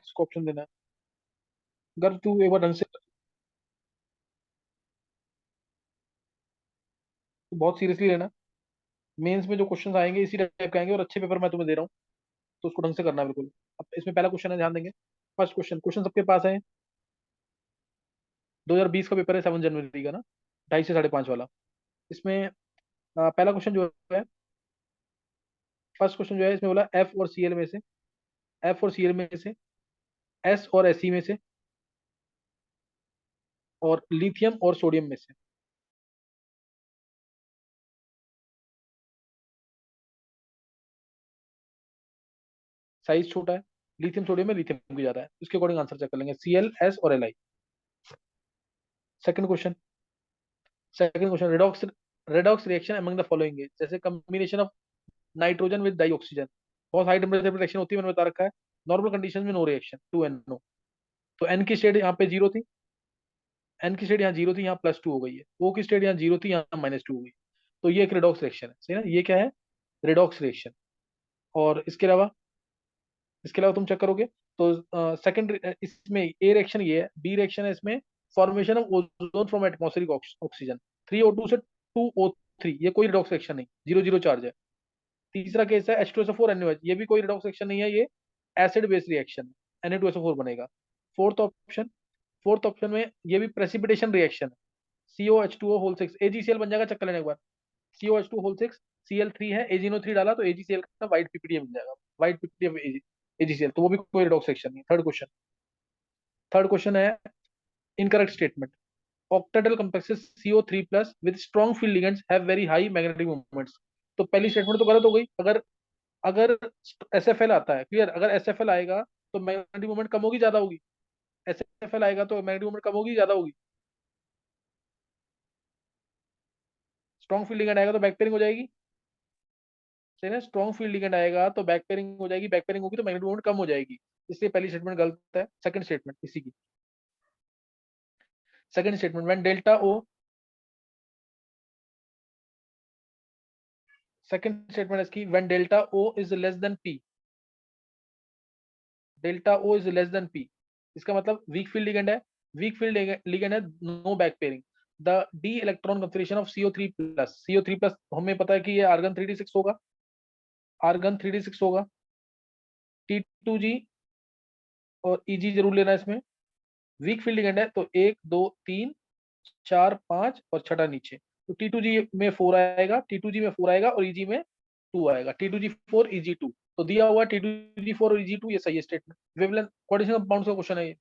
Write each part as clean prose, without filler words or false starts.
इसको ऑप्शन देना है। अगर तू एक बार ढंग से, तू बहुत सीरियसली लेना, मेंस में जो क्वेश्चन आएंगे इसी टाइप के आएंगे, और अच्छे पेपर मैं तुम्हें दे रहा हूँ, तो उसको ढंग से करना है बिल्कुल। अब इसमें पहला क्वेश्चन है, ध्यान देंगे। फर्स्ट क्वेश्चन, क्वेश्चन सबके पास है। 2020 का पेपर है, 7 जनवरी का ना, 2:30 से 5:30 वाला। इसमें पहला क्वेश्चन जो है, फर्स्ट क्वेश्चन जो है इसमें बोला एफ और सीएल में से, एफ और सीएल में से, एस और एसई में से, और लिथियम और सोडियम में से। साइज छोटा है, लिथियम सोडियम में लिथियम की ज्यादा है, इसके अकॉर्डिंग आंसर चेक कर लेंगे, सीएल, एस और L I. Second question, second question, redox, redox reaction among the following है, जैसे combination of nitrogen with dioxygen. बहुत हाई टेम्परेचर पर रिएक्शन होती है, मैंने बता रखा है। नॉर्मल कंडीशन में नो रिएक्शन, 2NO। तो एन की स्टेट यहाँ पे जीरो थी, एन की स्टेट यहाँ जीरो थी, यहाँ +2 हो गई है। ओ की स्टेट यहाँ जीरो थी, यहाँ -2 हो गई। तो ये एक रेडॉक्स रिएक्शन है, सही ना, ये क्या है, रेडॉक्स रिएक्शन। और इसके अलावा तुम चेक करोगे तो सेकंड इसमें ए रिएक्शन ये है, बी रिएक्शन है इसमें, formation of ozone from atmospheric oxygen, 3O2 से 2O3, ये कोई रिडॉक्स रिएक्शन नहीं, 0 0 चार्ज है। तीसरा केस है H2SO4NaOH, ये भी कोई रिडॉक्स रिएक्शन नहीं है, ये एसिड बेस रिएक्शन, Na2SO4 बनेगा। फोर्थ ऑप्शन, फोर्थ ऑप्शन में ये भी प्रेसिपिटेशन रिएक्शन है, COH2O6 AgCl बन जाएगा, चक्कर लेने के बाद। COH2O6 Cl3 है, AgNO3 डाला तो AgCl का व्हाइट पीपीडीएम मिल जाएगा, व्हाइट पीपीडीएम AgCl, तो वो भी कोई रिडॉक्स रिएक्शन नहीं। थर्ड क्वेश्चन, थर्ड क्वेश्चन है incorrect statement. Octahedral complexes CO3+ with strong field ligands have very high magnetic moments। तो पहली स्टेटमेंट तो गलत हो गई। अगर अगर SFL आता है, क्लियर, अगर SFL आएगा तो मैग्नेटिक मोमेंट कम होगी ज्यादा होगी, SFL आएगा तो मैग्नेटिक मोमेंट कम होगी ज्यादा होगी। स्ट्रॉन्ग फील्ड लिगेंड आएगा तो बैक पेयरिंग हो जाएगी, सही ना, स्ट्रॉन्ग फील्ड लिगेंड आएगा तो बैक पेयरिंग हो जाएगी, बैक पेयरिंग होगी तो मैग्नेटिक मोमेंट कम हो जाएगी, इसलिए पहली स्टेटमेंट गलत है। सेकंड स्टेटमेंट इसी की, second statement, when delta O, second statement इसकी, when delta O is less than P, delta O is less than P, इसका मतलब वीक फील्ड लिगेंड है, वीक फील्ड लिगेंड है, no back pairing. The D electron configuration of CO3+, CO3+ हमें पता है कि ये आर्गन 3D6 होगा, आर्गन 3D6 होगा, T2G और EG जरूर लेना है इसमें। वीक फील्ड लिगेंड है तो 1 2 3 4 5 और छठा नीचे, तो T2G में 4 आएगा, T2G में 4 आएगा और EG में 2 आएगा, T2G4 EG2। तो दिया हुआ T2G4 और EG2, ये सही है स्टेटमेंट। वेवलेंथ, कोऑर्डिनेशन कंपाउंड का क्वेश्चन है ये।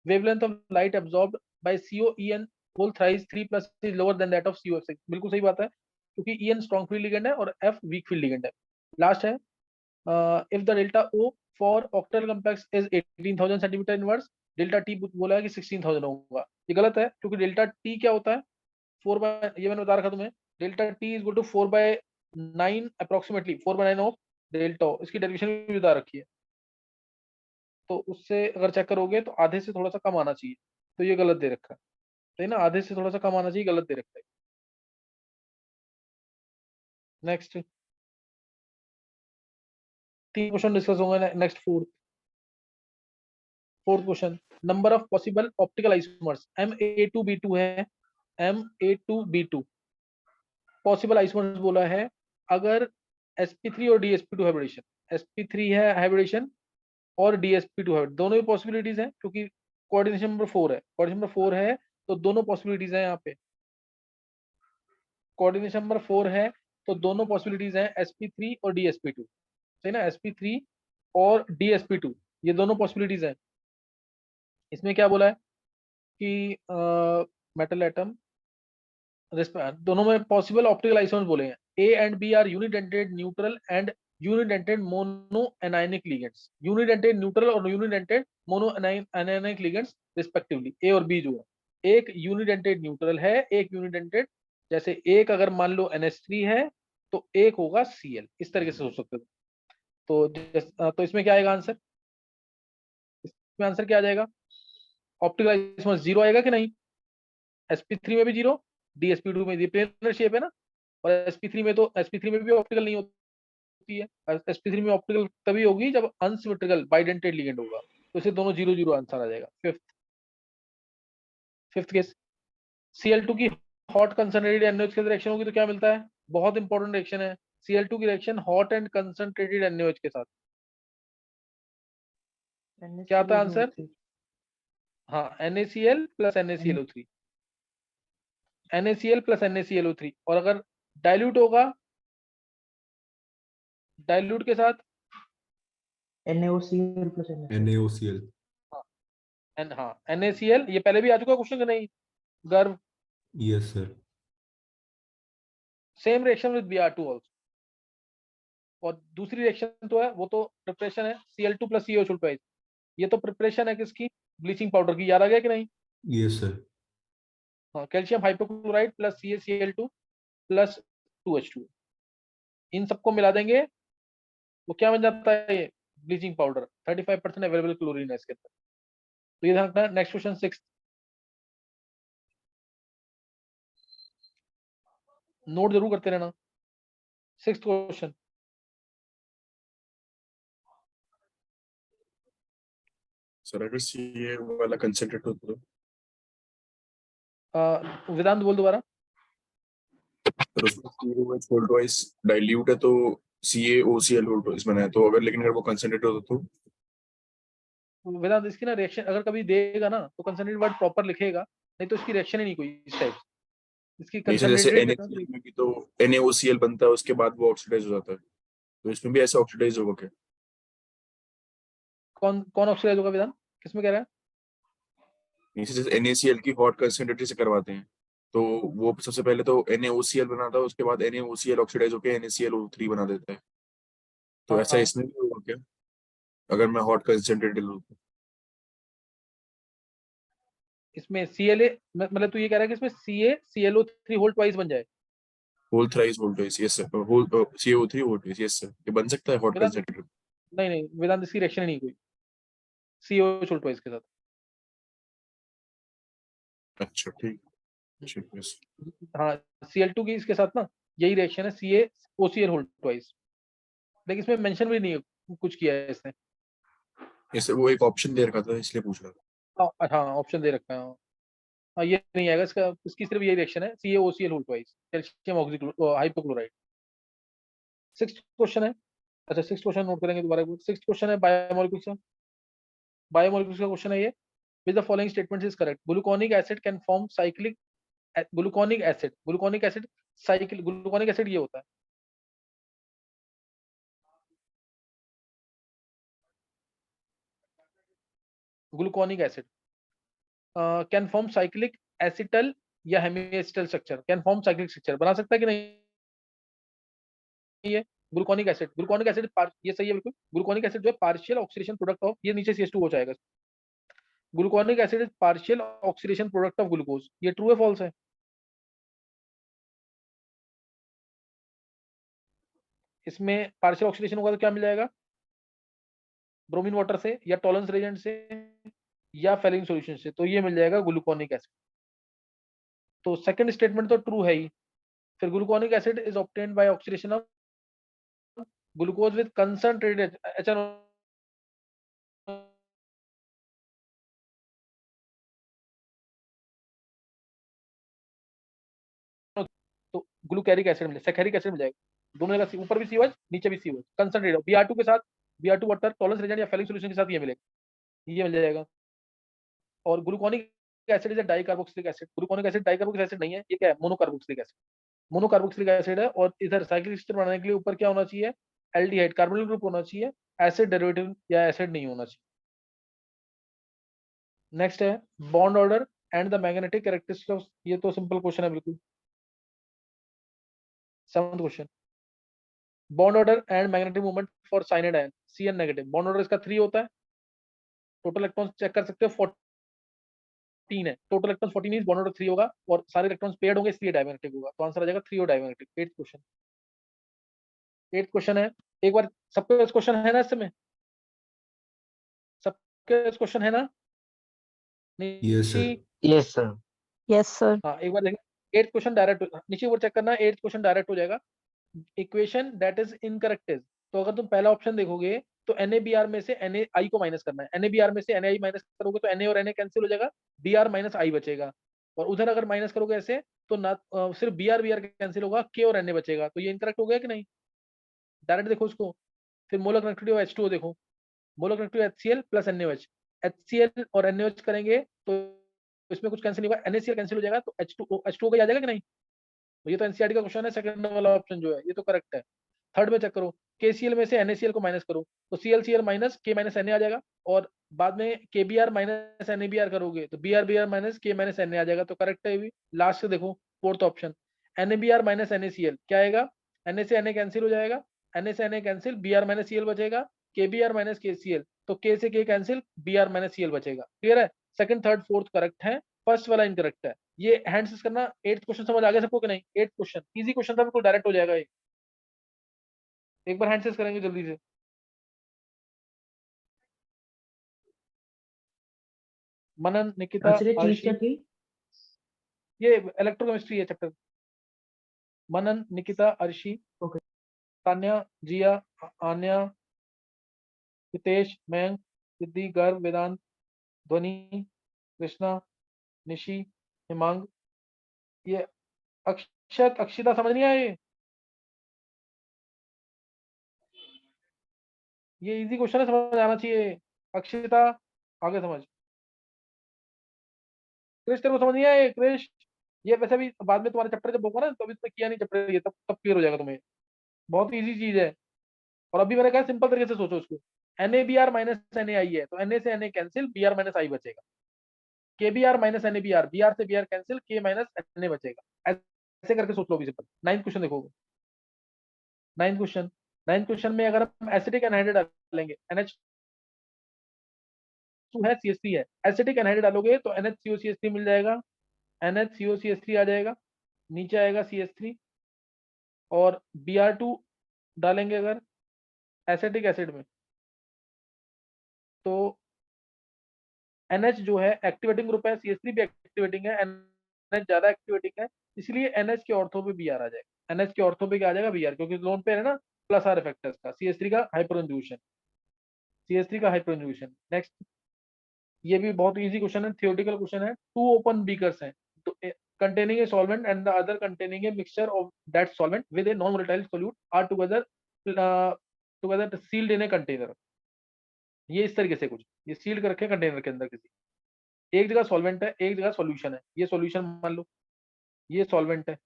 Wavelength of light absorbed by COEN whole thrice 3+ is lower than that of COF6, बिल्कुल सही बात है, क्योंकि EN स्ट्रॉन्ग फील्ड लिगेंड है और F वीक फील्ड लिगेंड है। लास्ट है, if the delta O for octal complex is 18,000 centimetre inverse, delta T बोला है कि 16,000 होगा, ये गलत है, क्योंकि डेल्टा टी क्या होता है, 4/, ये मैंने बता रखा तुम्हें, delta T is equal to 4/9, approximately 4/9 of delta, इसकी डेरिवेशन भी बता रखी है। तो उससे अगर चेक करोगे तो आधे से थोड़ा सा कम आना चाहिए, तो ये गलत दे रखा है, सही ना, आधे से थोड़ा सा कम आना चाहिए, गलत दे रखा है। नेक्स्ट, तीन क्वेश्चन डिस्कस होंगे, next fourth, fourth question, number of possible optical isomers, Ma2B2 है, Ma2B2 पॉसिबल आइसोमर्स बोला है, अगर sp3 और dsp2 हाइब्रिडेशन, sp3 है हाइब्रिडेशन और dsp2 हाइब्रिड, दोनों ही पॉसिबिलिटीज हैं, क्योंकि कोऑर्डिनेशन नंबर 4 है, कोऑर्डिनेशन नंबर 4 है, तो दोनों पॉसिबिलिटीज हैं यहाँ पे, कोऑर्डिनेशन नंबर 4 है तो दोनों पॉसिबिलिटीज हैं, sp3 और dsp2, सही ना, sp3 और dsp2, ये दोनों पॉसिबिलिटीज हैं। इसमें क्या बोला है कि मेटल एटम, दोनों में पॉसिबल ऑप्टिकल आइसोमर्स बोले हैं, A and B are unidentate neutral and unidentate mono anionic ligands, unidentate neutral और unidentate mono anionic ligands respectively, A और बी जो है, एक यूनिडेंटेड न्यूट्रल है, एक यूनिडेंटेड, जैसे एक अगर मान लो NH3 है तो एक होगा Cl, इस तरीके से सोच सकते हो। तो इसमें क्या आएगा आंसर, इसमें आंसर क्या आ जाएगा, ऑप्टिकल आइसोमर्स जीरो आएगा कि नहीं, sp3 में भी जीरो, dsp2 में, प्लेनर शेप है ना, और sp3 में, तो sp3 में भी ऑप्टिकल नहीं होती है, sp3 में ऑप्टिकल तभी होगी जब अनसिमेट्रिकल बाइडेंटेड लिगेंड होगा, तो इसे दोनों 0 0 आंसर आ जाएगा। फिफ्थ केस, Cl2 की हॉट कंसंट्रेटेड NaOH के रिएक्शन होगी तो क्या मिलता है? बहुत इंपॉर्टेंट रिएक्शन है Cl2 की reaction hot and concentrated NaOH के साथ। क्या आता है आंसर? हाँ, NaCl plus NaClO3, NaCl plus NaClO3। और अगर डाइल्यूट होगा, डाइल्यूट के साथ NaOCl प्लस NaOCl। हाँ NaCl, ये पहले भी आ चुका क्वेश्चन कि नहीं गर्व? Yes sir. Same reaction with Br2 also. और दूसरी रिएक्शन तो है, वो तो प्रिपरेशन है Cl2 प्लस COH2। ये तो प्रिपरेशन है किसकी? ब्लीचिंग पाउडर की। याद आ गया कि नहीं? Yes sir. हाँ, calcium hypochlorite plus CaCl2 plus 2H2, इन सबको मिला देंगे, वो क्या बन जाता है? ये ब्लीचिंग पाउडर। 35% अवेलेबल क्लोरीन है इसके अंदर। तो ये ध्यान रखना। नेक्स्ट क्वेश्चन 6, नोट जरूर करते रहना। 6th क्वेश्चन, सर अगर CA वाला कंसंट्रेट हो तो वेदांत बोल दोबारा। फिर उसमें COH होल ट्वाइस डाइल्यूट है तो CaOCl होल ट्वाइस बना है, तो अगर लेकिन अगर वो कंसंट्रेट हो तो वेदांत इसकी ना रिएक्शन अगर कभी देगा ना तो कंसंट्रेट वर्ड प्रॉपर लिखेगा, नहीं तो इसकी रिएक्शन ही नहीं कोई इस टाइप। इसकी नहीं सर, जैसे कंसंट्रेटेड NaCl में भी तो NaOCl बनता है, उसके बाद वो ऑक्सीडाइज हो जाता है, तो इसमें भी ऐसा ऑक्सीडाइज होगा क्या? कौन कौन ऑक्सीडाइज होगा वेदांत? किसमें कह रहा है? नहीं सर, जैसे NaCl की हॉट कंसंट्रेटर से करवाते हैं तो वो सबसे पहले तो NaOCl बनाता है, उसके बाद NaOCl ऑक्सीडाइज होकर NaClO3 बना देता है, तो ऐसा हाँ, इसमें भी होगा क्या अगर मैं हॉट कंसंट्रेटर लूँ तो? इसमें CLA मतलब तू ये कह रहा है कि इसमें CaClO3 होल ट्वाइस बन जाए? Whole thrice whole twice, yes sir. Whole CO3 whole twice, yes sir, ये बन सकता है हॉट वेदांत कंसंट्रेटर। नहीं नहीं वेदांत, इसकी रिएक्शन ही नहीं कोई COH होल ट्वाइस के साथ। अच्छा ठीक ठीक है सर। हाँ, Cl2 की इसके साथ ना यही रिएक्शन है CaOCl होल ट्वाइस, लेकिन इसमें मेंशन भी नहीं है, कुछ किया है इसने। इससे वो एक ऑप्शन दे रखा था इसलिए पूछ रहा था। हाँ, ऑप्शन दे रखा है। हाँ, ये नहीं आएगा इसका, इसकी सिर्फ यही रिएक्शन है CaOCl whole twice, calcium hypochlorite. 6th question है। अच्छा, 6th क्वेश्चन नोट करेंगे दोबारा। 6th क्वेश्चन है बायोमोलिक्यूल्स का। बायोमोलिक्यूल्स का क्वेश्चन है ये, which the following statement is correct? Gluconic acid can form cyclic, gluconic acid cycle, gluconic acid ये होता है। Gluconic acid can form cyclic acetal या hemiacetal structure, can form cyclic structure, बना सकता है कि नहीं? ये ग्लूकोनिक एसिड ये सही है बिल्कुल। ग्लूकोनिक एसिड जो है पार्शियल ऑक्सीडेशन प्रोडक्ट ऑफ, ये नीचे CH2 हो जाएगा। Gluconic acid is partial oxidation product of glucose, ये ट्रू है फॉल्स है? इसमें पार्शियल ऑक्सीडेशन होगा तो क्या मिल जाएगा? ब्रोमीन वाटर से या टॉलरेंस रेजेंट से या फेलिंग सॉल्यूशन से, तो ये मिल जाएगा ग्लूकोनिक एसिड। तो सेकंड स्टेटमेंट तो ट्रू है ही। फिर gluconic acid is obtained by oxidation of glucose with concentrated HNO, तो ग्लूकैरिक एसिड मिल जाएगा, सैकैरिक एसिड मिल जाएगा। दोनों जगह ऊपर भी COH नीचे भी COH कंसंट्रेटेड Br2 के साथ, Br2 वाटर टॉलरेंस रेजेंट या फेलिंग सॉल्यूशन के साथ ये मिलेगा, ये मिल जाएगा। और gluconic acid is dicarboxylic acid. Gluconic acid dicarboxylic acid नहीं है, ये क्या है? Monocarboxylic acid. मोनोकार्बोक्सिलिक एसिड है, और इधर साइक्लिक एसिड बनाने के लिए ऊपर क्या होना चाहिए? एल्डिहाइड कार्बोनिल ग्रुप होना चाहिए, एसिड डेरिवेटिव या एसिड नहीं होना चाहिए। नेक्स्ट है bond order and the magnetic characteristics, ये तो सिंपल क्वेश्चन है बिल्कुल। 7th question, bond order and magnetic movement for cyanide ion Cn negative. Bond order इसका 3 होता है, टोटल इलेक्ट्रॉन्स चेक कर सकते हो 14 है, total electrons 14 is bond order 3 होगा, और सारे इलेक्ट्रॉन्स पेयर्ड होंगे इसलिए डायमैग्नेटिक होगा, तो आंसर आ जाएगा 3 और diamagnetic. 8th question, 8th question है, एक बार सबके पास क्वेश्चन है ना इसमें? सबके पास क्वेश्चन है ना? Yes Nishi? Sir. Yes sir. Yes sir. हाँ, एक बार देखें। 8th क्वेश्चन डायरेक्ट, नीचे ऊपर चेक करना, 8th क्वेश्चन डायरेक्ट हो जाएगा। Equation that is incorrect is, तो अगर तुम पहला ऑप्शन देखोगे तो NaBr में से NaI को माइनस करना है। NaBr में से NaI माइनस करोगे तो Na और Na कैंसिल हो जाएगा, Br माइनस I बचेगा। और उधर अगर माइनस करोगे ऐसे तो ना सिर्फ Br कैंसिल होगा, K और Na बचेगा। तो ये इनकरेक्ट हो गया कि नहीं? डायरेक्ट देखो इसको। फिर मोलर कनेक्टिविटी ऑफ H2O देखो, molar connectivity HCl plus NaOH, HCl और NaOH करेंगे तो इसमें कुछ कैंसिल नहीं होगा, NaCl कैंसिल हो जाएगा तो H2O का आ जाएगा कि नहीं? तो ये तो एनसीईआरटी का क्वेश्चन है, सेकंड वाला ऑप्शन जो है ये तो करेक्ट है। थर्ड में चेक करो, KCl में से NaCl को माइनस करो तो ClCl minus K minus Na आ जाएगा, और बाद में KBr माइनस NaBr करोगे तो BrBr minus K minus Na आ जाएगा, तो करेक्ट है ये भी। लास्ट से देखो fourth option, NaBr minus NaCl क्या आएगा, Na से Na कैंसिल हो जाएगा, Na से Na cancel, Br minus Cl बचेगा, KBr माइनस KCl, तो K से K cancel, Br minus Cl बचेगा। क्लियर है? सेकंड थर्ड फोर्थ करेक्ट है, फर्स्ट वाला इनकरेक्ट है। ये हैंड्स करना। 8th क्वेश्चन समझ आ गया सबको कि नहीं? 8th क्वेश्चन इजी क्वेश्चन था, बिल्कुल डायरेक्ट हो जाएगा ये। एक बार हैंड्स करेंगे जल्दी से। मनन, निकिता, अच्छा ये चीज क्या अर्शी, थी? ये इलेक्ट्रोकेमिस्ट्री है चैप्टर। मनन, निकिता, अर्शी, ओके। तान्या, जिया, आन्या, हितेश, मयंक, सिद्धि, गर्व, वेदांत, ध्वनि, कृष्णा, निशी, हिमांग, ये अक्षत, अक्षिता समझ नहीं आया ये इजी क्वेश्चन है, समझ आना चाहिए। अक्षिता आगे समझ। क्रिश तेरे को समझ नहीं आया क्रिश? ये वैसे भी बाद में तुम्हारे चैप्टर जब होगा ना, तो अभी तुमने किया नहीं चैप्टर, ये तब क्लियर हो जाएगा तुम्हें। बहुत इजी चीज है। और अभी मैंने कहा सिंपल तरीके से सोचो उसको। NaBr माइनस NaI है तो Na से Na cancel, Br minus I बचेगा। KBr माइनस NaBr, Br से Br cancel, K minus Na बचेगा। ऐसे करके सोच लो अभी सिंपल। 9th क्वेश्चन देखो। 9th क्वेश्चन, 9th क्वेश्चन में अगर हम एसिटिक एनहाइड्राइड डालेंगे, NH2 है, CH3 है, एसिटिक एनहाइड्राइड डालोगे तो NHCOCH3 मिल जाएगा, NHCOCH3 आ जाएगा, नीचे आएगा CH3, और Br2 डालेंगे अगर एसिटिक एसिड में तो NH जो है एक्टिवेटिंग ग्रुप है, CH3 भी एक्टिवेटिंग है, NH ज्यादा एक्टिवेटिंग है, इसलिए NH के ऑर्थो पे Br आ जाएगा। NH के ऑर्थो पे क्या आ जाएगा? Br, क्योंकि लोन पेयर है ना, प्लस आर इफेक्ट है इसका। CH3 का हाइपरकंजुगेशन, CH3 का हाइपरकंजुगेशन। नेक्स्ट, ये भी बहुत इजी क्वेश्चन है, थियोरेटिकल क्वेश्चन है। टू ओपन बीकर्स हैं containing a solvent and the other containing a mixture of that solvent with a non-volatile solute are together sealed in a container। ये इस तरीके से कुछ, ये सील्ड कर रखे कंटेनर के अंदर किसी, एक जगह सॉल्वेंट है, एक जगह सॉल्यूशन है। ये सॉल्यूशन मान लो, ये सॉल्वेंट है,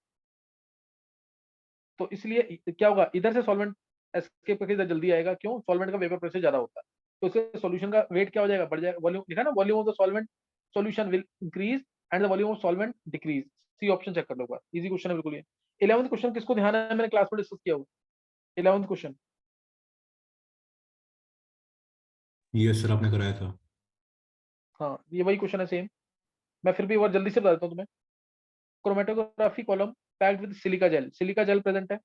तो इसलिए क्या होगा, इधर से सॉल्वेंट एस्केप करके इधर जल्दी आएगा। क्यों? सॉल्वेंट का वेपर प्रेशर ज्यादा होता है, तो इससे सॉल्यूशन का वेट क्या हो जाएगा? बढ़ जाएगा। वॉल्यूम लिखा ना, volume of the solvent solution will increase and the volume of solvent decrease. C option check कर लो, इजी क्वेश्चन है बिल्कुल ये। 11th क्वेश्चन किसको ध्यान है, मैंने क्लास में डिस्कस किया हुआ 11th क्वेश्चन। यस सर, आपने कराया था। हाँ, ये वही क्वेश्चन है सेम। मैं फिर भी एक बार जल्दी से बता देता हूँ तुम्हें। Chromatography column packed with silica gel, silica gel present है।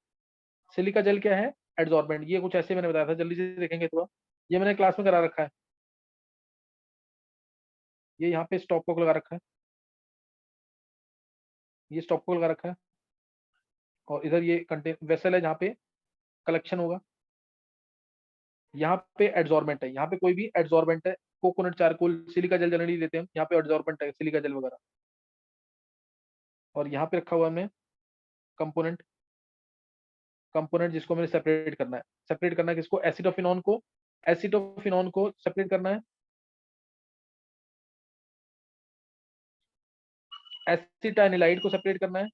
सिलिका जेल क्या है? एड्सॉर्बेंट। ये कुछ ऐसे मैंने बताया था, जल्दी से देखेंगे थोड़ा, ये मैंने क्लास में करा रखा है। ये यहाँ पे स्टॉप कॉक लगा रखा है, ये स्टॉप कॉक लगा रखा है, और इधर ये कंटेन वेसल है जहाँ पे कलेक्शन होगा। यहाँ पे एड्सॉर्बेंट है, यहाँ पे कोई भी एड्सॉर्बेंट है, coconut charcoal, silica gel generally लेते हैं, यहाँ पे एड्सॉर्बेंट है सिलिका जेल वगैरह। और यहाँ पे रखा हुआ है कंपोनेंट, कंपोनेंट जिसको मैंने सेपरेट करना है। सेपरेट करना है किसको? एसिटोफिनॉन को, एसिटोफिनॉन को सेपरेट करना है, एसिटानिलाइड को सेपरेट करना है,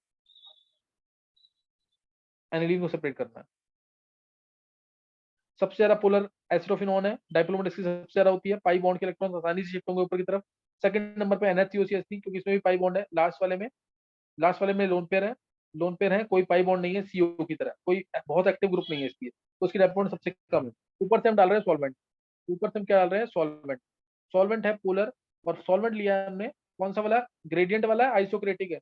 एनिलीन को सेपरेट करना है। सबसे ज्यादा पोलर एसिटोफिनॉन है, डाइपोलर इसकी सबसे ज्यादा होती है, पाई बॉन्ड के इलेक्ट्रॉन आसानी से शिफ्ट होंगे ऊपर की तरफ। सेकंड नंबर पे NHCOCH3, क्योंकि इसमें भी पाई बॉन्ड है। लास्ट वाले में लोन पेयर है, लोन पेयर है, कोई पाई बॉन्ड नहीं है, CO की तरह कोई बहुत एक्टिव ग्रुप नहीं है इसलिए, तो उसकी डाइपोल बॉन्ड सबसे कम है। ऊपर से हम डाल रहे हैं सॉल्वेंट, ऊपर से हम क्या डाल रहे हैं? सॉल्वेंट। सॉल्वेंट है पोलर, और सॉल्वेंट लिया है हमने कौन सा वाला? ग्रेडियंट वाला है, आइसोक्रेटिक है।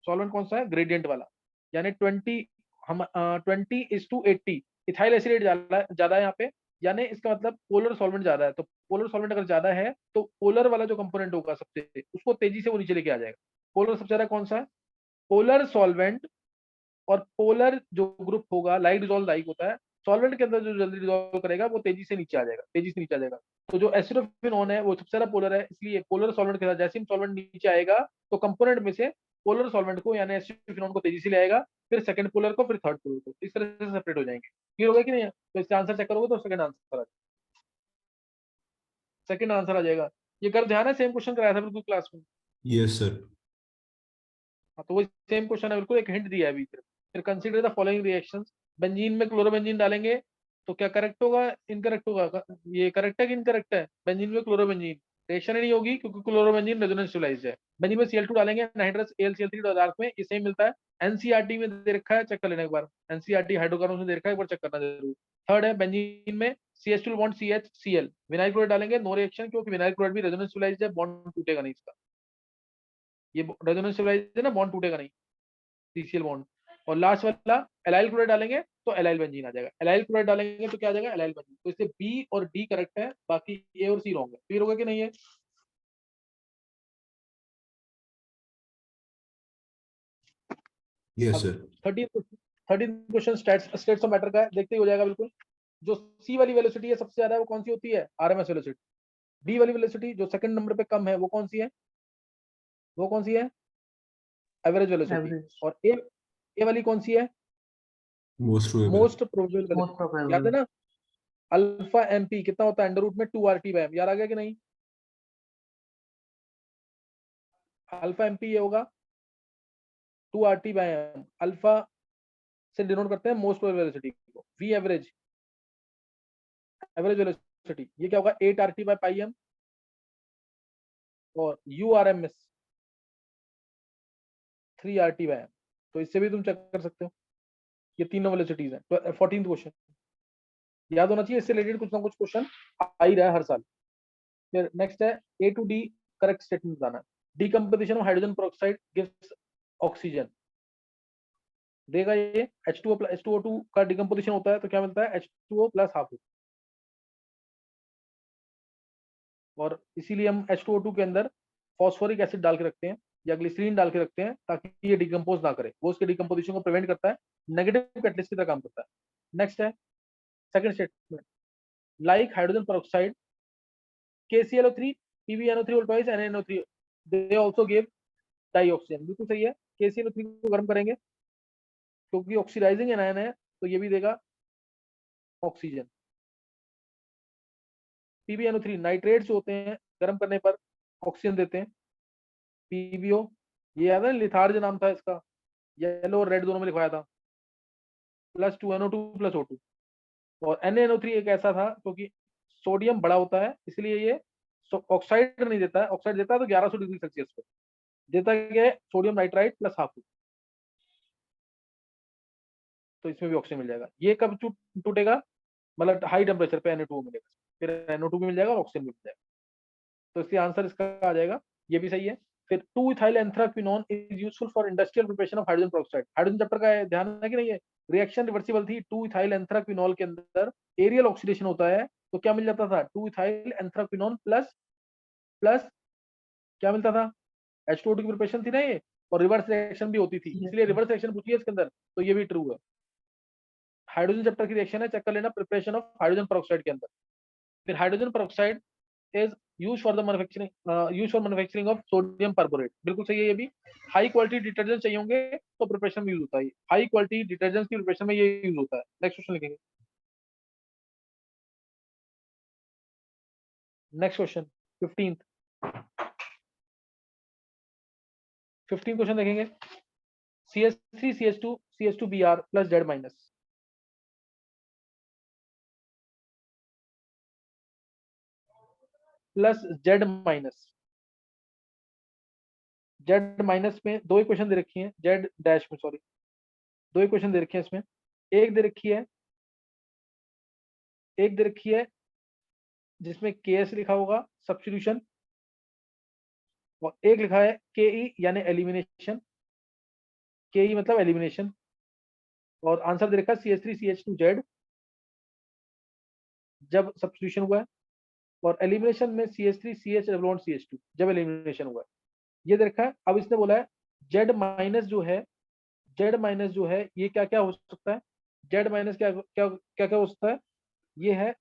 सॉल्वेंट कौन सा है? ग्रेडियंट वाला, यानी 20:80 इथाइल एसिड ज्यादा है यहाँ पे, यानी इसका मतलब पोलर सॉल्वेंट ज्यादा है। तो पोलर सॉल्वेंट अगर ज्यादा है तो पोलर वाला जो कंपोनेंट होगा सबसे, उसको तेजी से वो नीचे लेके आ जाएगा। पोलर सबसे ज्यादा कौन सा है? Polar solvent. और पोलर जो ग्रुप होगा, लाइट डिसॉल्व लाइक होता है, सॉल्वेंट के अंदर जो जल्दी डिसॉल्व करेगा वो तेजी से नीचे आ जाएगा, तो जो एसिडोफिनोन है वो सबसे ज्यादा पोलर है, इसलिए पोलर सॉल्वेंट के साथ जैसे ही सॉल्वेंट नीचे आएगा तो कंपोनेंट में से पोलर सॉल्वेंट को यानी एसिडोफिनोन को तेजी से ले आएगा, फिर सेकंड पोलर को, फिर थर्ड पोलर को, इस तरह से सेपरेट हो जाएंगे। क्लियर हो गया कि नहीं? तो इसका आंसर चेक करोगे तो सेकंड आंसर आ जाएगा। ये कर ध्यान है, सेम क्वेश्चन कराया था बिल्कुल क्लास में। Yes sir. हाँ, तो वही सेम क्वेश्चन है बिल्कुल, एक हिंट दिया है अभी। फिर consider the following reactions, benzene में क्लोरोबेंजीन डालेंगे तो क्या करेक्ट होगा, इनकरेक्ट होगा? ये करेक्ट है कि इनकरेक्ट है? बेंजीन में क्लोरोबेंजीन रिएक्शन ही नहीं होगी क्योंकि क्लोरोबेंजीन रेजोनेंस स्टेबलाइज्ड है। बेंजीन में Cl2 डालेंगे, एनहाइड्रस AlCl3 पदार्थ में, ये सेम मिलता है। एनसीईआरटी में दे रखा है, चेक कर लेना एक बार। एनसीईआरटी हाइड्रोकार्बन में दे रखा है, एक बार चेक करना जरूर। थर्ड है बेंजीन में CH2 bond CH vinyl chloride डालेंगे, नो रिएक्शन, क्योंकि विनाइल क्लोराइड भी रेजोनेंस स्टेबलाइज्ड है, बॉन्ड टूटेगा नहीं इसका। ये रेजोनेंस स्टेबलाइज्ड है ना, बॉन्ड टूटेगा नहीं, CCl बॉन्ड। और लास्ट वाला एलाइल क्लोराइड डालेंगे तो एलाइल बेंजीन आ जाएगा। एलाइल क्लोराइड डालेंगे तो क्या आ जाएगा? Allyl benzene. तो इससे बी और डी करेक्ट है, बाकी ए और सी रॉन्ग है। क्लियर होगा कि नहीं है? यस अब sir. 13 question states of matter का है, देखते ही हो जाएगा बिल्कुल। जो सी वाली वेलोसिटी है सबसे ज्यादा, वो कौन सी होती है? RMS velocity. डी वाली वेलोसिटी जो सेकंड नंबर पे कम है, वो कौन सी है? वो कौन सी है? Average velocity. एवरेज, और ए वाली कौन सी है? Most probable. Most probable most velocity. Probable. याद है ना? अल्फा MP कितना होता है? अंडर रूट में 2RT/m। याद आ गया कि नहीं? अल्फा MP ये होगा 2RT/m। अल्फा से डिनोट करते हैं मोस्ट प्रोबेबल वेलोसिटी को। V एवरेज वेलोसिटी ये क्या होगा? 8RT/m। और URMS 3RT/m। तो इससे भी तुम चेक कर सकते हो, ये तीनों वेलोसिटीज हैं। तो 14th क्वेश्चन याद होना चाहिए, इससे रिलेटेड कुछ ना कुछ क्वेश्चन आ ही रहा है हर साल। फिर नेक्स्ट है A to D correct statement बताना। Decomposition of hydrogen peroxide gives oxygen. देगा ये H2O प्लस H2O2 का डिकम्पोजिशन होता है तो क्या मिलता है? H2O plus half. और इसीलिए हम H2O2 के अंदर फॉस्फोरिक एसिड डाल के रखते हैं या ग्लिसरीन डाल के रखते हैं ताकि ये डिकम्पोज ना करे, वो उसके डिकम्पोजिशन को प्रिवेंट करता है, नेगेटिव कैटलिस्ट की तरह काम करता है। नेक्स्ट है second statement, like hydrogen peroxide KClO3 PbNO3 twice NaNO3 they also give dioxygen. बिल्कुल सही है, KClO3 को गर्म करेंगे क्योंकि ऑक्सीडाइजिंग एनायन है तो ये भी देगा ऑक्सीजन। PbNO3 नाइट्रेट जो होते हैं गर्म करने पर ऑक्सीजन देते हैं। PbO ये याद है, लिथार्ज नाम था इसका, येलो और रेड दोनों में लिखवाया था, प्लस 2NO2 प्लस O2। और NaNO3 एक ऐसा था क्योंकि सोडियम बड़ा होता है इसलिए ये ऑक्साइड नहीं देता है, ऑक्साइड देता है तो 1100 डिग्री सेल्सियस पे देता है सोडियम नाइट्राइट प्लस हाफ। तो इसमें भी ऑक्सीजन मिल जाएगा। ये कब टूटेगा? मतलब हाई टेम्परेचर पे NO2 मिलेगा, फिर NO2 भी मिल जाएगा और ऑक्सीजन भी मिल जाएगा। तो इसलिए आंसर इसका आ जाएगा, ये भी सही है। फिर two ethyl anthraquinone is useful for industrial preparation of hydrogen peroxide. Hydrogen chapter का है, ध्यान है कि नहीं है? रिएक्शन रिवर्सिबल थी। 2-इथाइल एंथ्राक्विनोल के अंदर एरियल ऑक्सीडेशन होता है तो क्या मिल जाता था? 2-इथाइल एंथ्राक्विनोन प्लस प्लस क्या मिलता था? H2O2 की प्रिपरेशन थी ना ये, और रिवर्स रिएक्शन भी होती थी, इसलिए रिवर्स रिएक्शन पूछी है इसके अंदर, तो ये भी ट्रू है। हाइड्रोजन चैप्टर की रिएक्शन है, चेक कर लेना प्रिपरेशन ऑफ हाइड्रोजन पेरोक्साइड के अंदर। फिर hydrogen peroxide is use for the manufacturing of sodium perborate. बिल्कुल सही है ये भी। हाई क्वालिटी डिटर्जेंट चाहिए होंगे तो प्रिपरेशन में यूज होता है, हाई क्वालिटी डिटर्जेंट की प्रिपरेशन में ये यूज होता है। नेक्स्ट क्वेश्चन लिखेंगे। नेक्स्ट क्वेश्चन 15 क्वेश्चन देखेंगे। CH3 CH2 CH2Br plus Z minus plus Z minus. Z minus में दो इक्वेशन दे रखी है, Z डैश में सॉरी दो इक्वेशन दे रखी है इसमें। एक दे रखी है जिसमें KS लिखा होगा सब्स्टिट्यूशन, और एक लिखा है KE यानी एलिमिनेशन। KE मतलब एलिमिनेशन। और आंसर दे रखा है CH3 CH2Z जब सब्स्टिट्यूशन हुआ है, और एलिमिनेशन में CH3 CH double bond CH2 जब एलिमिनेशन हुआ है, ये दे रखा है। अब इसने बोला है Z माइनस जो है ये क्या क्या हो सकता है? जेड माइनस क्या क्या क्या क्या हो सकता है, ये है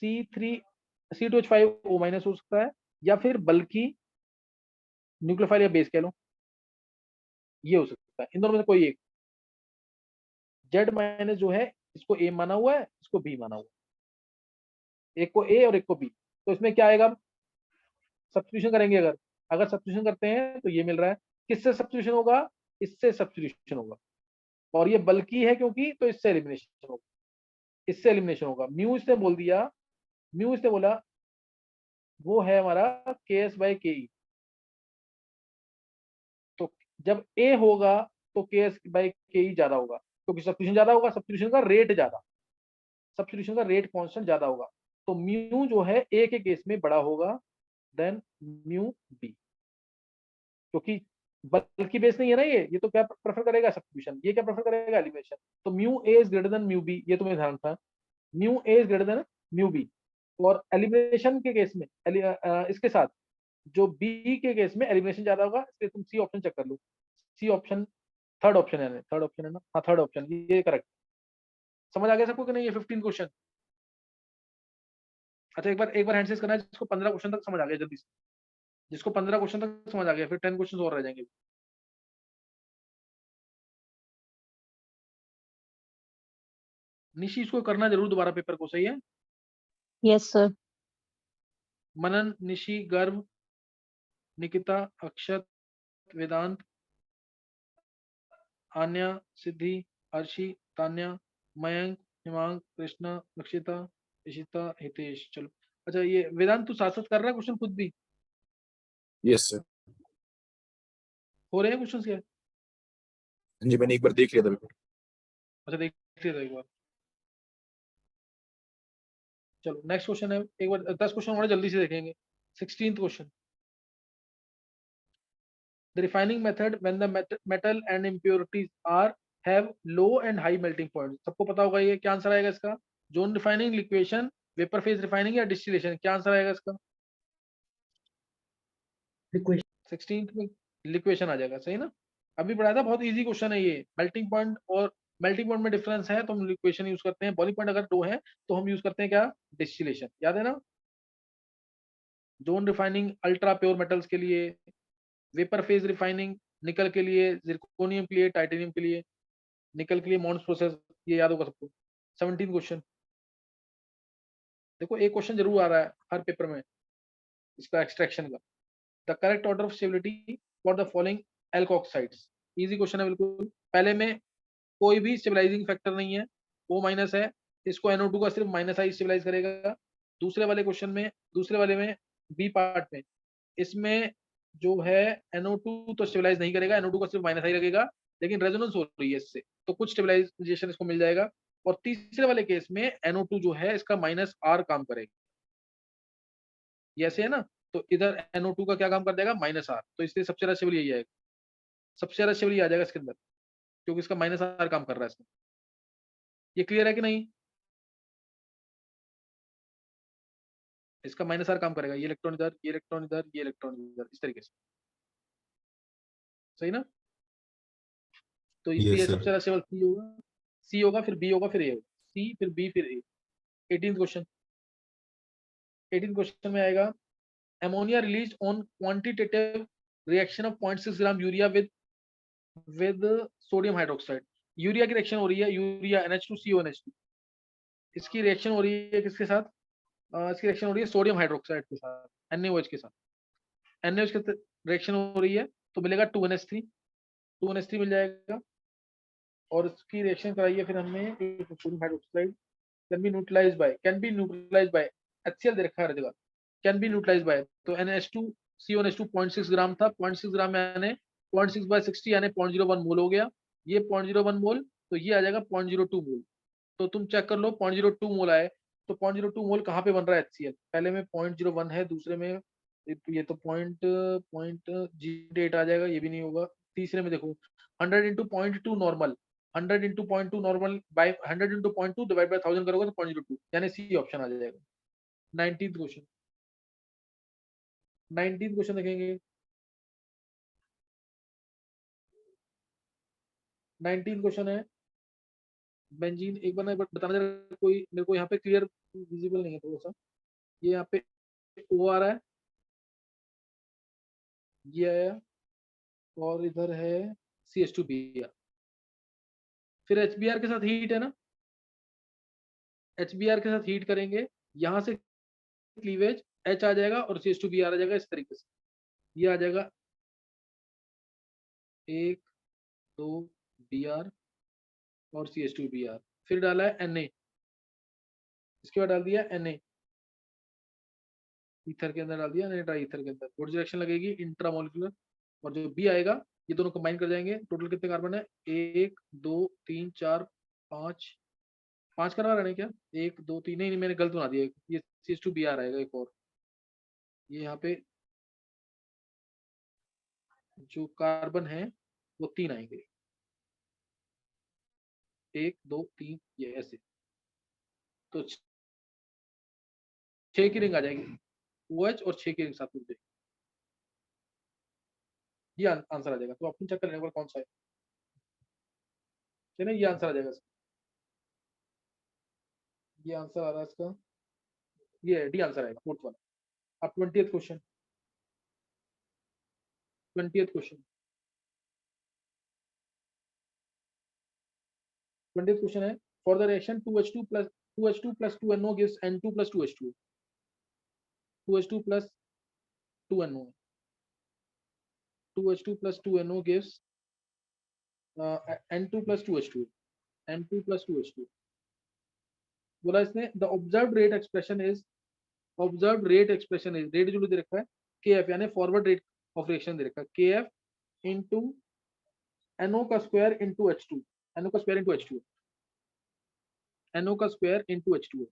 C2H5O माइनस हो सकता है, या फिर बल्कि न्यूक्लियोफाइल या बेस कह लो, ये हो सकता है, इन दोनों में से कोई एक। जेड माइनस जो है इसको ए माना हुआ है, इसको बी माना हुआ है, एक को ए और एक को बी। तो इसमें क्या आएगा, सब्स्टिट्यूशन करेंगे, अगर अगर सब्स्टिट्यूशन करते हैं तो ये मिल रहा है। किससे सब्स्टिट्यूशन होगा, इससे सब्स्टिट्यूशन होगा, और ये बल्कि है क्योंकि, तो इससे एलिमिनेशन होगा, इससे एलिमिनेशन होगा। म्यू इसने बोल दिया, म्यू इसने बोला वो है हमारा KS/KE। तो जब ए होगा तो KS/KE ज्यादा होगा, क्योंकि सब्स्टिट्यूशन ज्यादा होगा, सब्स्टिट्यूशन का रेट ज्यादा, सब्स्टिट्यूशन का रेट कांस्टेंट ज्यादा होगा। तो म्यू जो है ए के केस में बड़ा होगा देन म्यू बी, क्योंकि बल्कि बेस नहीं है ना, ये तो क्या प्रेफर करेगा, सब्स्टिट्यूशन। ये क्या प्रेफर करेगा, एलिमिनेशन। तो mu A is greater than mu B, ये तुम्हें ध्यान था, mu A is greater than mu B. और एलिमिनेशन के केस में इसके साथ जो बी के केस में एलिमिनेशन ज्यादा होगा, इसलिए तुम सी ऑप्शन चेक कर लो। सी ऑप्शन थर्ड ऑप्शन है, थर्ड ऑप्शन है ना, हाँ थर्ड ऑप्शन, ये करेक्ट। समझ आ गया सबको कि नहीं, ये 15 क्वेश्चन। अच्छा एक बार हैंडसेस करना है जिसको 15 क्वेश्चन तक समझ आ गया जल्दी से, जिसको 15 क्वेश्चन तक समझ आ गया, फिर 10 क्वेश्चन और रह जाएंगे। निशी इसको करना जरूर दोबारा पेपर को, सही है। Yes sir. मनन, निशी, गर्व, निकिता, अक्षत, वेदांत, आन्या, सिद्धि, अर्शी, तान्या, मयंक, हिमांक, कृष्णा, लक्षिता, इशिता, हितेश। चलो अच्छा, ये वेदांत तू साथ साथ कर रहा है क्वेश्चन खुद भी, यस सर। हो रहे हैं क्वेश्चन क्या। जी मैंने एक बार देख लिया था पेपर। अच्छा देख लिया था एक बार। चलो नेक्स्ट क्वेश्चन है, एक बार 10 क्वेश्चन हमारे जल्दी से देखेंगे। 16th question, the refining method when the metal and impurities are have low and high melting point। सबको पता होगा ये क्या आंसर आएगा इसका, zone refining, liquation, vapour phase refining या डिस्टिलेशन, क्या आंसर आएगा इसका। 16th में लिक्वेशन आ जाएगा, सही ना। अभी पढ़ाया था, बहुत इजी क्वेश्चन है ये। मेल्टिंग पॉइंट और मेल्टिंग पॉइंट में डिफरेंस है तो हम लिक्वेशन यूज करते हैं, बॉइलिंग पॉइंट अगर 2 है तो हम यूज करते हैं क्या, डिस्टिलेशन, याद है ना। Zone refining ultra pure metals के लिए, वेपर फेज रिफाइनिंग निकल के लिए, जिरकोनियम के लिए, टाइटेनियम के लिए, निकल के लिए मॉन्स प्रोसेस, ये याद होगा सबको। 17 क्वेश्चन देखो, एक क्वेश्चन जरूर आ रहा है हर पेपर में इसका, एक्सट्रैक्शन का। The correct order of stability for the following alkoxides. Easy question है बिल्कुल। पहले में कोई भी स्टेबलाइजिंग फैक्टर नहीं है, O माइनस है, इसको NO2 का सिर्फ माइनस आई स्टेबलाइज करेगा। दूसरे वाले क्वेश्चन में, दूसरे वाले में बी पार्ट में, इसमें जो है NO2 तो स्टेबलाइज नहीं करेगा, NO2 का सिर्फ माइनस आई लगेगा, लेकिन रेजोनेंस हो रही है इससे, तो कुछ स्टेबलाइजेशन इसको मिल जाएगा। और तीसरे वाले केस में NO2 जो है इसका माइनस आर काम करेगा, ये ऐसे है ना। तो इधर NO2 का क्या काम कर देगा, माइनस आर, तो इसलिए सबसे ज्यादा स्टेबल यही आएगा, सबसे ज्यादा स्टेबल ये आ जाएगा इसके अंदर, क्योंकि इसका माइनस आर काम कर रहा है इसमें। ये क्लियर है कि नहीं, इसका माइनस आर काम करेगा, ये इलेक्ट्रॉन इधर, ये इलेक्ट्रॉन इधर, ये इलेक्ट्रॉन इधर, इस तरीके से, सही ना। तो यस इसलिए सर। सबसे ज्यादा स्टेबल सी होगा, सी होगा, फिर बी होगा, फिर ए होगा, सी फिर बी फिर ए। 18th क्वेश्चन, 18th क्वेश्चन में आएगा, ammonia released on quantitative reaction of 0.6 gram urea with sodium hydroxide. Urea की रिएक्शन हो रही है, यूरिया NH2CONH2, इसकी रिएक्शन हो रही है किसके साथ, इसकी रिएक्शन हो रही है सोडियम हाइड्रोक्साइड के साथ, NaOH के साथ, NaOH के रिएक्शन हो रही है, तो मिलेगा 2NH3, 2NH3 मिल जाएगा। और इसकी रिएक्शन कराई है फिर हमने sodium hydroxide, can be neutralised by HCl दे रखा है हर जगह, कैन बी न्यूट्रलाइज्ड बाय, तो NH2CONH2 0.6 ग्राम था, 0.6 ग्राम में यानी 0.6/60 यानी 0.01 मोल हो गया, ये 0.01 मोल, तो ये आ जाएगा 0.02 मोल। तो तुम चेक कर लो 0.02 मोल आए, तो 0.02 मोल कहाँ पे बन रहा है HCl, पहले में 0.01 है, दूसरे में ये तो पॉइंट 08 आ जाएगा, ये भी नहीं होगा। तीसरे में देखो 100 into 0.2 normal, 100 into 0.2 normal by 100 into 0.2 divide by 1000 करोगे तो 0.02, यानी सी ऑप्शन आ जाएगा। 19th क्वेश्चन, 19th क्वेश्चन देखेंगे। 19th क्वेश्चन है, बेंजीन एक बार बताना जरा, कोई मेरे को यहाँ पे क्लियर विजिबल नहीं है थोड़ा सा। ये यहाँ पे ओ आ रहा है, ये आया, और इधर है CH2Br। फिर HBr के साथ हीट है ना, HBr के साथ हीट करेंगे, यहाँ से क्लीवेज H आ जाएगा और CH2Br आ जाएगा इस तरीके से। ये आ जाएगा 1 2 Br और CH2Br। फिर डाला है Na, इसके बाद डाल दिया Na, ईथर के अंदर डाल दिया, Na ट्राई ईथर के अंदर। बोर्ड रिएक्शन लगेगी इंट्रामोलिकुलर, और जो B आएगा ये दोनों कंबाइन कर जाएंगे। टोटल कितने कार्बन है? 1 2 3 4 5, 5 करवा रहे हैं क्या? 1 2 3, नहीं मैंने गलत बना दिया, ये CH2Br आएगा एक और। ये यहाँ पे जो कार्बन है वो 3 आएंगे, 1 2 3, ये ऐसे, तो 6 की रिंग आ जाएगी, OH और 6 की रिंग साथ मिल जाएगी। ये आंसर आ जाएगा। तो अपन चेक कर लेने कौन सा है, चलिए ये आंसर आ जाएगा इसका। ये आंसर आ रहा है इसका, ये डी आंसर आएगा, फोर्थ वाला। अब 20th question, 20th question, 20th question है, for the reaction 2H2 plus 2NO gives N2 plus 2H2, 2H2 plus 2NO, 2H2 plus 2NO gives N2 plus 2H2, N2 plus 2H2। बोला इसने the observed rate expression is, observed rate expression is, rate जो दे रखा है KF, यानी forward rate of reaction दे रखा है KF into NO का square into H2, NO का स्क्वायर इंटू H2, NO का square into H2।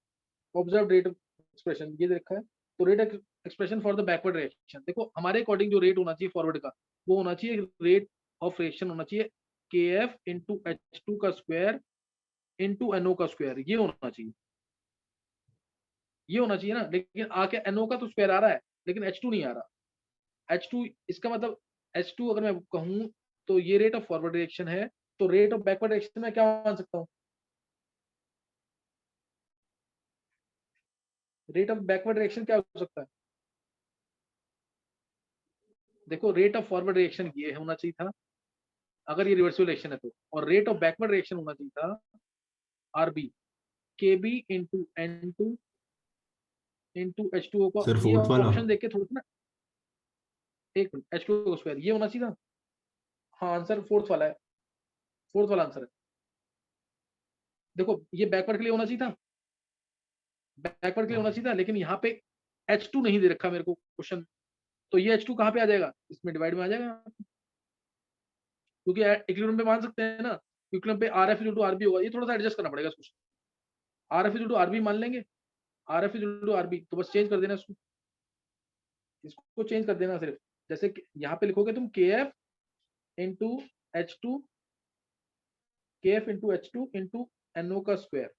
Observe rate expression ये दे रखा है। तो rate expression for the backward reaction, देखो हमारे अकॉर्डिंग जो रेट होना चाहिए फॉरवर्ड का, वो होना चाहिए रेट ऑफ रिएक्शन होना चाहिए KF इंटू H2 का स्क्वायर इंटू NO का स्क्वायर, ये होना चाहिए, ये होना चाहिए ना। लेकिन आके NO का तो स्क्वायर आ रहा है लेकिन H2 नहीं आ रहा। H2, इसका मतलब H2 अगर मैं कहूं तो ये रेट ऑफ फॉरवर्ड रिएक्शन है, तो रेट ऑफ बैकवर्ड रिएक्शन में क्या मान सकता हूं? रेट ऑफ बैकवर्ड रिएक्शन क्या हो सकता है? देखो रेट ऑफ फॉरवर्ड रिएक्शन ये होना चाहिए था अगर ये रिवर्सिबल रिएक्शन है तो, और रेट ऑफ बैकवर्ड रिएक्शन होना चाहिए था RB, KB into N2 into H2O का। सर ये फोर्थ वाला। ऑप्शन देख के थोड़ा ना, एक मिनट, H2O स्क्वायर ये होना चाहिए था। हाँ आंसर फोर्थ वाला है, फोर्थ वाला आंसर है। देखो ये बैकवर्ड के लिए होना चाहिए था, बैकवर्ड के लिए होना चाहिए था, लेकिन यहाँ पे H2 नहीं दे रखा मेरे को क्वेश्चन, तो ये H2 कहाँ पे आ जाएगा? इसमें डिवाइड में आ जाएगा, क्योंकि इक्विलिब्रियम पे मान सकते हैं ना, इक्विलिब्रियम पे RF इक्वल टू RB होगा। ये थोड़ा सा एडजस्ट करना पड़ेगा कुछ, RF इक्वल टू RB मान लेंगे, RF इक्वल टू RB, तो बस चेंज कर देना इसको, इसको चेंज कर देना सिर्फ। जैसे यहाँ पे लिखोगे तुम KF into H2, KF into H2 into NO का square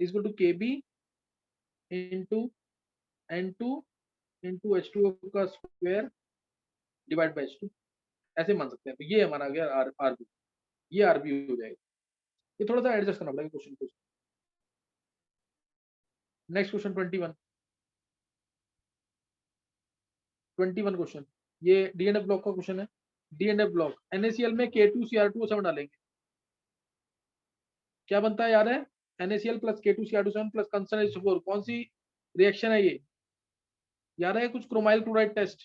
is to KB into N2 into H2O का स्क्वायर डिवाइड बाई H2, ऐसे मान सकते हैं। तो ये हमारा आ गया RB, ये RB हो जाएगा। ये थोड़ा सा एडजस्ट करना पड़ेगा क्वेश्चन को। नेक्स्ट क्वेश्चन 21 क्वेश्चन, ये DNF ब्लॉक का क्वेश्चन है। DNF ब्लॉक NaCl में K2Cr2O7 डालेंगे, क्या बनता है याद है? NaCl plus K2Cr2O7 plus concern H4, कौन सी रिएक्शन है ये? याद है कुछ? Chromyl chloride test,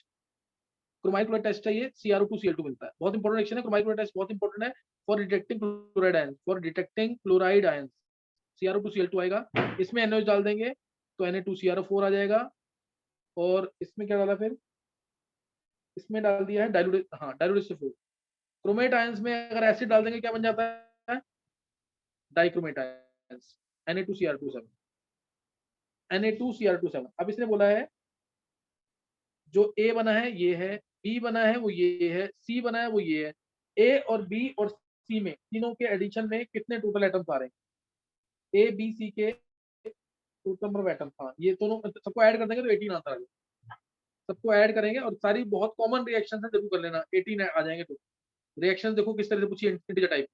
chromyl chloride test है ये, Cr2Cl2 मिलता है। बहुत इंपॉर्टेंट रिएक्शन है क्रोमाइल क्लोराइड टेस्ट, बहुत इंपॉर्टेंट है for detecting chloride ions, for detecting chloride ions. Cr2Cl2 आएगा, इसमें NaOH डाल देंगे तो Na2Cr4 आ जाएगा। और इसमें क्या डाला फिर? इसमें डाल दिया है डाइल्यूट, हाँ डाइल्यूट H4। क्रोमेट आयंस में अगर एसिड डाल देंगे क्या बन जाता है? Dichromate ions, Na2Cr27, Na2Cr27। अब इसने बोला है जो A बना है ये है, B बना है वो ये है, C बना है वो ये है। A और B और C में तीनों के एडिशन में कितने टोटल एटम्स आ रहे हैं? A B C के टोटल नंबर ऑफ एटम्स, हाँ ये दोनों सबको ऐड कर देंगे तो 18 आंसर आ जाएगा। सबको ऐड करेंगे और सारी बहुत कॉमन रिएक्शन है, जरूर कर लेना, 18 आ जाएंगे। तो रिएक्शन देखो किस तरह से पूछिए, इंटीजर टाइप।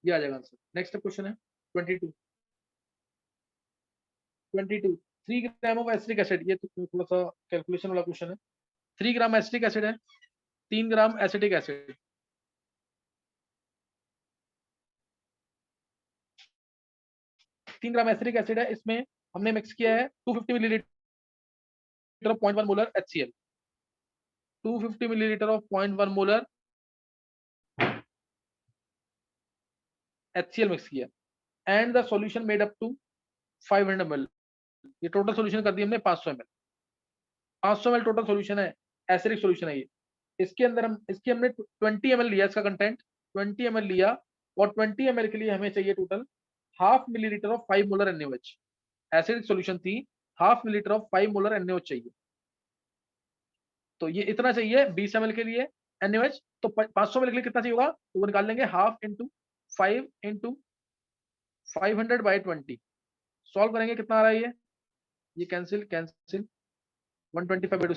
ये आ जाएगा आंसर। नेक्स्ट क्वेश्चन है 22 3 ग्राम ऑफ एसिटिक एसिड, ये तो थोड़ा सा कैलकुलेशन वाला क्वेश्चन है। 3 ग्राम एसिटिक एसिड है, 3 ग्राम एसिटिक एसिड, तीन ग्राम एसिटिक एसिड है, इसमें हमने मिक्स किया है 250 millilitre of 0.1 molar HCl, 250 millilitre of 0.1 molar HCl mix किया, and the solution made up to 500 ml, ये टोटल सॉल्यूशन कर दिया हमने 500 ml, 500 ml टोटल सॉल्यूशन है, एसिडिक सॉल्यूशन है ये। इसके अंदर हमने 20 ml लिया, इसका कंटेंट 20 ml लिया, और 20 ml के लिए हमें चाहिए total half millilitre of 5 molar NaOH, acidic solution थी, half millilitre of 5 molar NaOH चाहिए, तो ये इतना चाहिए 20 ml के लिए NaOH, तो 500 ml के लिए कितना चाहिए होगा, तो वो निकाल लेंगे हाफ इंटू 5 इंटू 500/20, सॉल्व करेंगे कितना आ रहा है ये कैंसिल 125/2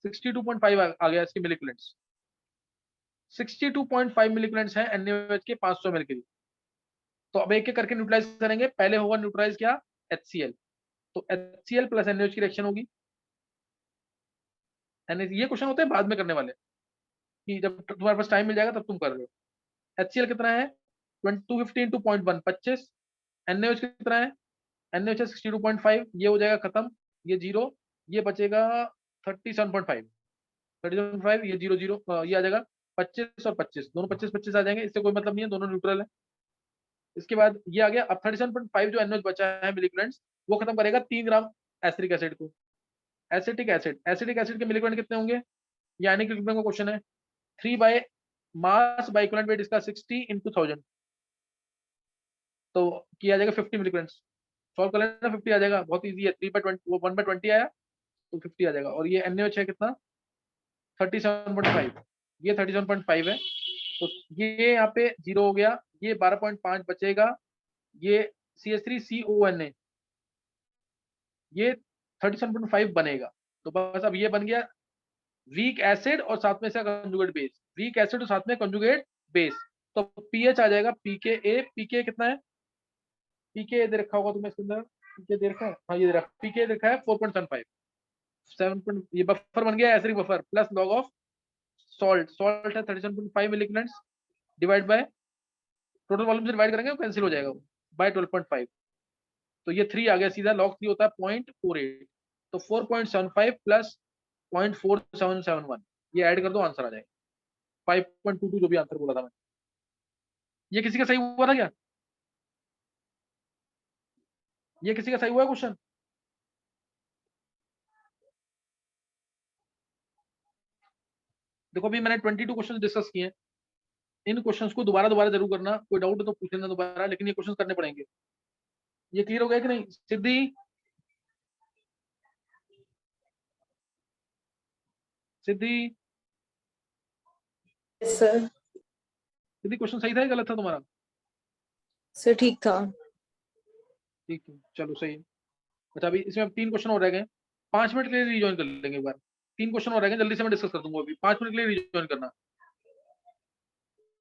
62.5 आ गया इसके मिलीकुलेंट्स, 62.5 मिलीकुलेंट्स है NaOH के 500 ml के लिए। तो अब एक एक करके न्यूट्रलाइज करेंगे, पहले होगा न्यूट्रलाइज क्या, HCl, तो HCl प्लस NaOH की रिएक्शन होगी, ये क्वेश्चन होते हैं बाद में करने वाले, कि जब तुम्हारे पास टाइम मिल जाएगा तब तुम कर रहे हो। HCl कितना है 250 into 0.1 25, NaOH कितना है, NaOH 62.5, ये हो जाएगा खत्म, ये जीरो, ये बचेगा 37.5, ये 0 ये आ जाएगा 25 और 25, दोनों 25 आ जाएंगे, इससे कोई मतलब नहीं है, दोनों न्यूट्रल है। इसके बाद ये आ गया, अब 37.5 जो NaOH बचा है मिलीकुलेंट्स, वो खत्म करेगा 3 ग्राम एसिटिक एसिड को। एसिटिक एसिड के मिलीकुलेंट कितने होंगे, यानी कि का क्वेश्चन है, 3 by mass by equivalent weight इसका 60 into 1000, तो किया जाएगा 50 मिलीकुलेंट्स, सॉल्व कर लेना 50 आ जाएगा, बहुत इजी है, 3/20 1/20 आया तो 50 आ जाएगा। और ये NaOH है कितना 37.5, ये 37.5 है, तो ये यहाँ पे 0 हो गया, ये 12.5 बचेगा, ये CH3CONA, ये 37.5 बनेगा, तो बस अब ये बन गया वीक एसिड और साथ में से कंजुगेट बेस, वीक एसिड और साथ में कंजुगेट बेस, तो पीएच आ जाएगा pKa, pKa कितना है, pKa दे रखा होगा तुम्हें इसके अंदर, pKa दे रखा है, हाँ ये दे रखा, pKa देखा है 4.75, 7. ये बफर बन गया acidic buffer, plus log of salt है 37.5 मिलीकुलेंट्स, डिवाइड बाय टोटल वॉल्यूम से डिवाइड करेंगे कैंसिल हो जाएगा बाय 12.5, तो ये 3 आ गया सीधा, लॉग 3 होता है 0.48, तो 4.75 प्लस 0.4771, ये ऐड कर दो आंसर आ जाएगा 5.22, जो भी आंसर बोला था मैंने। ये किसी का सही हुआ था क्या, ये किसी का सही हुआ है क्वेश्चन, देखो अभी मैंने 22 क्वेश्चन डिस्कस किए हैं, इन क्वेश्चंस को दोबारा जरूर करना, कोई डाउट है तो पूछ लेना दोबारा, लेकिन ये क्वेश्चन करने पड़ेंगे। ये क्लियर हो गया कि नहीं सिद्धि, सिद्धि सर सिद्धि क्वेश्चन सही था या गलत था तुम्हारा, सर ठीक था। ठीक है चलो सही है। अच्छा अभी इसमें 3 क्वेश्चन और रह गए, 5 मिनट के लिए रिजॉइन कर लेंगे एक बार, 3 क्वेश्चन और रह गए, जल्दी से मैं डिस्कस कर दूंगा, अभी 5 मिनट के लिए रिजॉइन करना।